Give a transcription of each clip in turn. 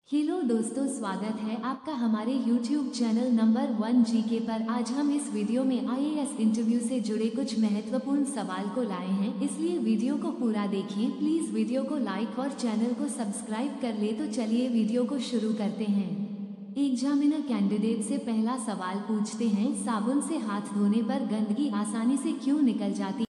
Hello दोस्तों, स्वागत है आपका हमारे YouTube चैनल नंबर 1 जीके पर। आज हम इस वीडियो में आईएएस इंटरव्यू से जुड़े कुछ महत्वपूर्ण सवाल को लाए हैं, इसलिए वीडियो को पूरा देखें। प्लीज वीडियो को लाइक और चैनल को सब्सक्राइब कर ले। तो चलिए वीडियो को शुरू करते हैं। एग्जामिनर कैंडिडेट से पहला सवाल पूछते हैं, साबुन से हाथ धोने पर गंदगी आसानी से क्यों निकल जाती?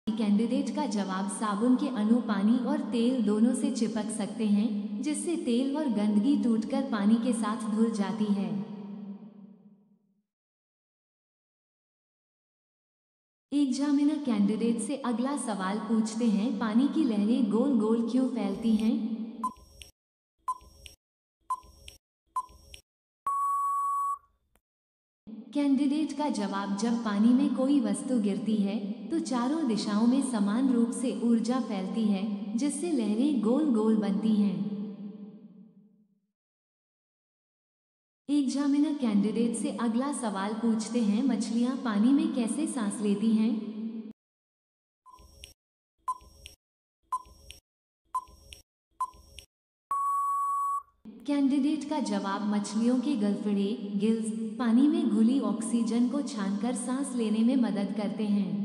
कैंडिडेट का जवाब, साबुन के अणु पानी और तेल दोनों से चिपक सकते हैं, जिससे तेल और गंदगी टूटकर पानी के साथ धुल जाती है। एग्जामिनर कैंडिडेट से अगला सवाल पूछते हैं, पानी की लहरें गोल गोल क्यों फैलती हैं? कैंडिडेट का जवाब, जब पानी में कोई वस्तु गिरती है तो चारों दिशाओं में समान रूप से ऊर्जा फैलती है, जिससे लहरें गोल गोल बनती हैं। एग्जामिनर कैंडिडेट से अगला सवाल पूछते हैं, मछलियां पानी में कैसे सांस लेती हैं? कैंडिडेट का जवाब, मछलियों के गलफड़े गिल्स पानी में घुली ऑक्सीजन को छानकर सांस लेने में मदद करते हैं।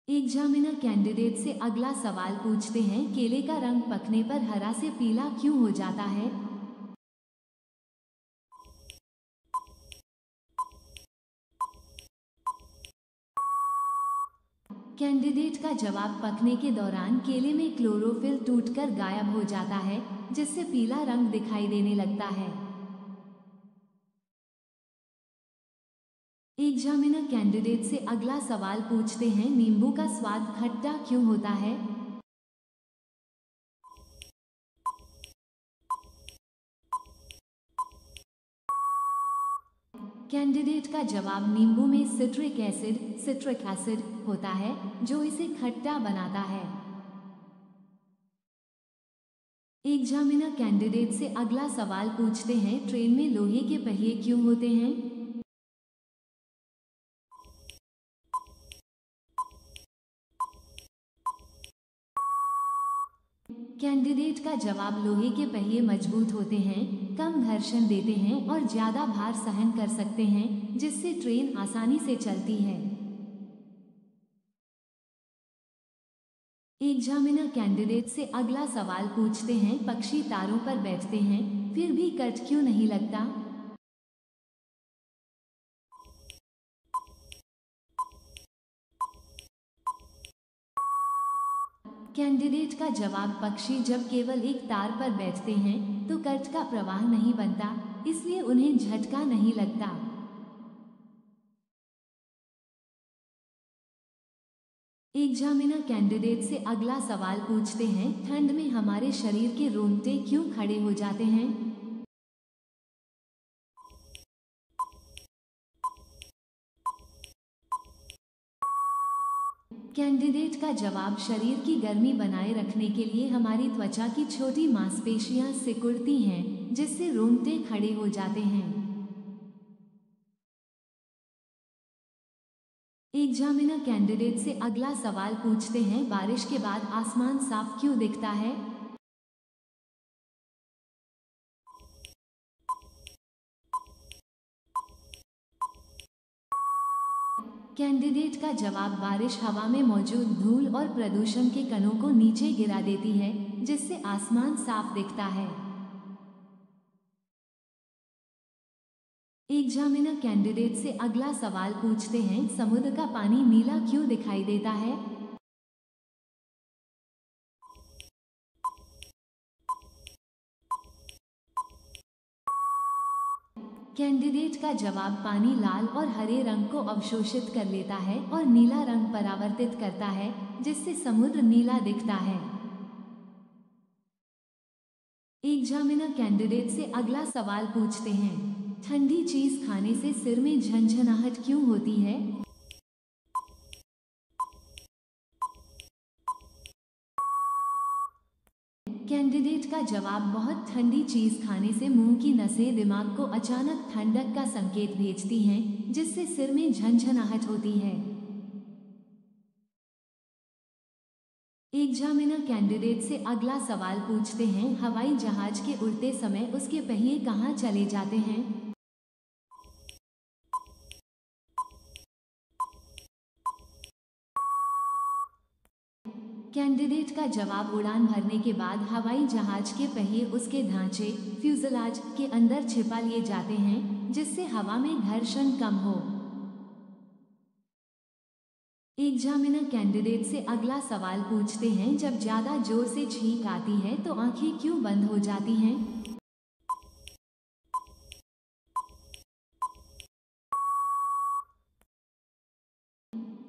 एग्जामिनर कैंडिडेट से अगला सवाल पूछते हैं, केले का रंग पकने पर हरा से पीला क्यों हो जाता है? कैंडिडेट का जवाब, पकने के दौरान केले में क्लोरोफिल टूटकर गायब हो जाता है, जिससे पीला रंग दिखाई देने लगता है। एग्जामिनर कैंडिडेट से अगला सवाल पूछते हैं, नींबू का स्वाद खट्टा क्यों होता है? कैंडिडेट का जवाब, नींबू में सिट्रिक एसिड होता है, जो इसे खट्टा बनाता है। एग्जामिनर कैंडिडेट से अगला सवाल पूछते हैं, ट्रेन में लोहे के पहिए क्यों होते हैं? कैंडिडेट का जवाब, लोहे के पहिए मजबूत होते हैं, कम घर्षण देते हैं और ज्यादा भार सहन कर सकते हैं, जिससे ट्रेन आसानी से चलती है। एग्जामिनर कैंडिडेट से अगला सवाल पूछते हैं, पक्षी तारों पर बैठते हैं फिर भी कट क्यों नहीं लगता? कैंडिडेट का जवाब, पक्षी जब केवल एक तार पर बैठते हैं तो कट का प्रवाह नहीं बनता, इसलिए उन्हें झटका नहीं लगता। एग्जामिनर कैंडिडेट से अगला सवाल पूछते हैं, ठंड में हमारे शरीर के रोंगटे क्यों खड़े हो जाते हैं? कैंडिडेट का जवाब, शरीर की गर्मी बनाए रखने के लिए हमारी त्वचा की छोटी मांसपेशियां सिकुड़ती हैं, जिससे रोंगटे खड़े हो जाते हैं। एग्जामिनर कैंडिडेट से अगला सवाल पूछते हैं, बारिश के बाद आसमान साफ क्यों दिखता है? कैंडिडेट का जवाब, बारिश हवा में मौजूद धूल और प्रदूषण के कणों को नीचे गिरा देती है, जिससे आसमान साफ दिखता है। एग्जामिनर कैंडिडेट से अगला सवाल पूछते हैं, समुद्र का पानी नीला क्यों दिखाई देता है? कैंडिडेट का जवाब, पानी लाल और हरे रंग को अवशोषित कर लेता है और नीला रंग परावर्तित करता है, जिससे समुद्र नीला दिखता है। एग्जामिनर कैंडिडेट से अगला सवाल पूछते हैं, ठंडी चीज खाने से सिर में झंझनाहट क्यों होती है? कैंडिडेट का जवाब, बहुत ठंडी चीज खाने से मुंह की नसें दिमाग को अचानक ठंडक का संकेत भेजती हैं, जिससे सिर में झनझनाहट होती है। एग्जामिनर कैंडिडेट से अगला सवाल पूछते हैं, हवाई जहाज के उड़ते समय उसके पहिए कहाँ चले जाते हैं? कैंडिडेट का जवाब, उड़ान भरने के बाद हवाई जहाज के पहिए उसके ढांचे फ्यूजलाज के अंदर छिपा लिए जाते हैं, जिससे हवा में घर्षण कम हो। एग्जामिनर कैंडिडेट से अगला सवाल पूछते हैं, जब ज्यादा जोर से छींक आती है तो आंखें क्यों बंद हो जाती हैं?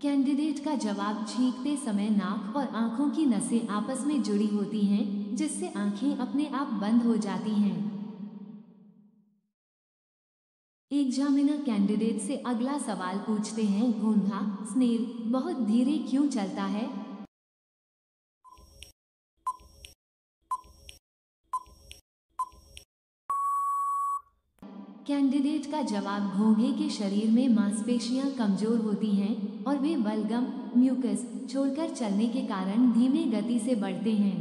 कैंडिडेट का जवाब, छींकते समय नाक और आंखों की नसें आपस में जुड़ी होती हैं, जिससे आंखें अपने आप बंद हो जाती हैं। एग्जामिनर कैंडिडेट से अगला सवाल पूछते हैं, घोंघा स्नेल बहुत धीरे क्यों चलता है? कैंडिडेट का जवाब, घोंघे के शरीर में मांसपेशियां कमजोर होती हैं और वे बलगम म्यूकस छोड़कर चलने के कारण धीमे गति से बढ़ते हैं।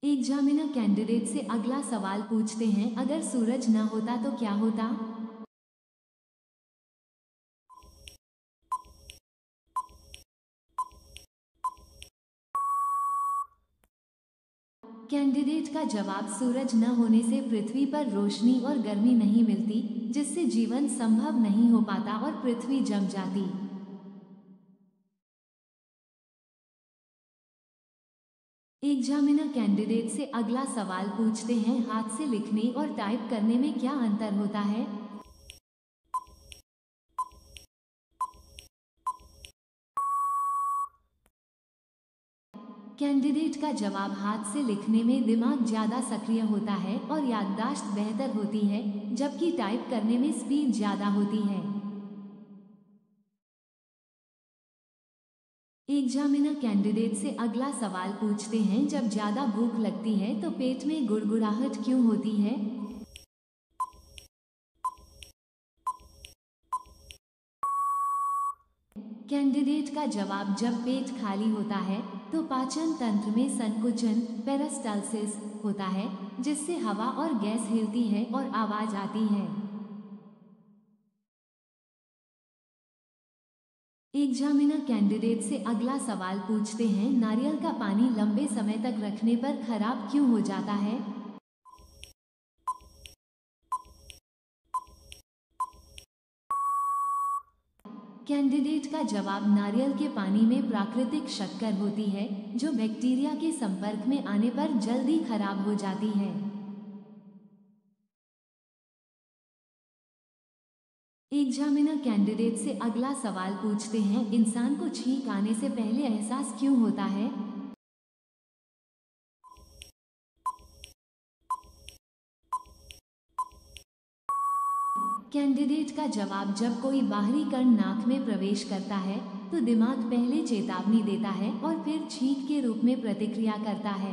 एग्जामिनर कैंडिडेट से अगला सवाल पूछते हैं, अगर सूरज न होता तो क्या होता? कैंडिडेट का जवाब, सूरज न होने से पृथ्वी पर रोशनी और गर्मी नहीं मिलती, जिससे जीवन संभव नहीं हो पाता और पृथ्वी जम जाती। एग्जामिनर कैंडिडेट से अगला सवाल पूछते हैं, हाथ से लिखने और टाइप करने में क्या अंतर होता है? कैंडिडेट का जवाब, हाथ से लिखने में दिमाग ज्यादा सक्रिय होता है और याददाश्त बेहतर होती है, जबकि टाइप करने में स्पीड ज्यादा होती है। एग्जामिनर कैंडिडेट से अगला सवाल पूछते हैं, जब ज्यादा भूख लगती है तो पेट में गुड़गुड़ाहट क्यों होती है? कैंडिडेट का जवाब, जब पेट खाली होता है तो पाचन तंत्र में संकुचन पेरिस्टालसिस होता है, जिससे हवा और गैस हिलती है और आवाज आती है। एग्जामिनर कैंडिडेट से अगला सवाल पूछते हैं, नारियल का पानी लंबे समय तक रखने पर खराब क्यों हो जाता है? कैंडिडेट का जवाब, नारियल के पानी में प्राकृतिक शक्कर होती है, जो बैक्टीरिया के संपर्क में आने पर जल्दी खराब हो जाती है। एग्जामिनर कैंडिडेट से अगला सवाल पूछते हैं, इंसान को छींक आने से पहले एहसास क्यों होता है? कैंडिडेट का जवाब, जब कोई बाहरी कण नाक में प्रवेश करता है तो दिमाग पहले चेतावनी देता है और फिर छींक के रूप में प्रतिक्रिया करता है।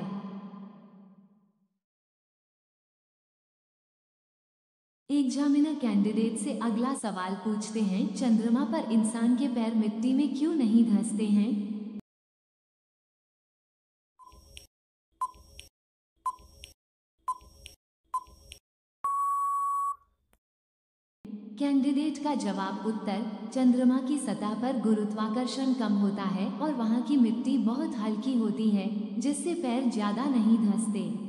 एग्जामिनर कैंडिडेट से अगला सवाल पूछते हैं, चंद्रमा पर इंसान के पैर मिट्टी में क्यों नहीं धंसते हैं? कैंडिडेट का जवाब, उत्तर, चंद्रमा की सतह पर गुरुत्वाकर्षण कम होता है और वहां की मिट्टी बहुत हल्की होती है, जिससे पैर ज्यादा नहीं धंसते।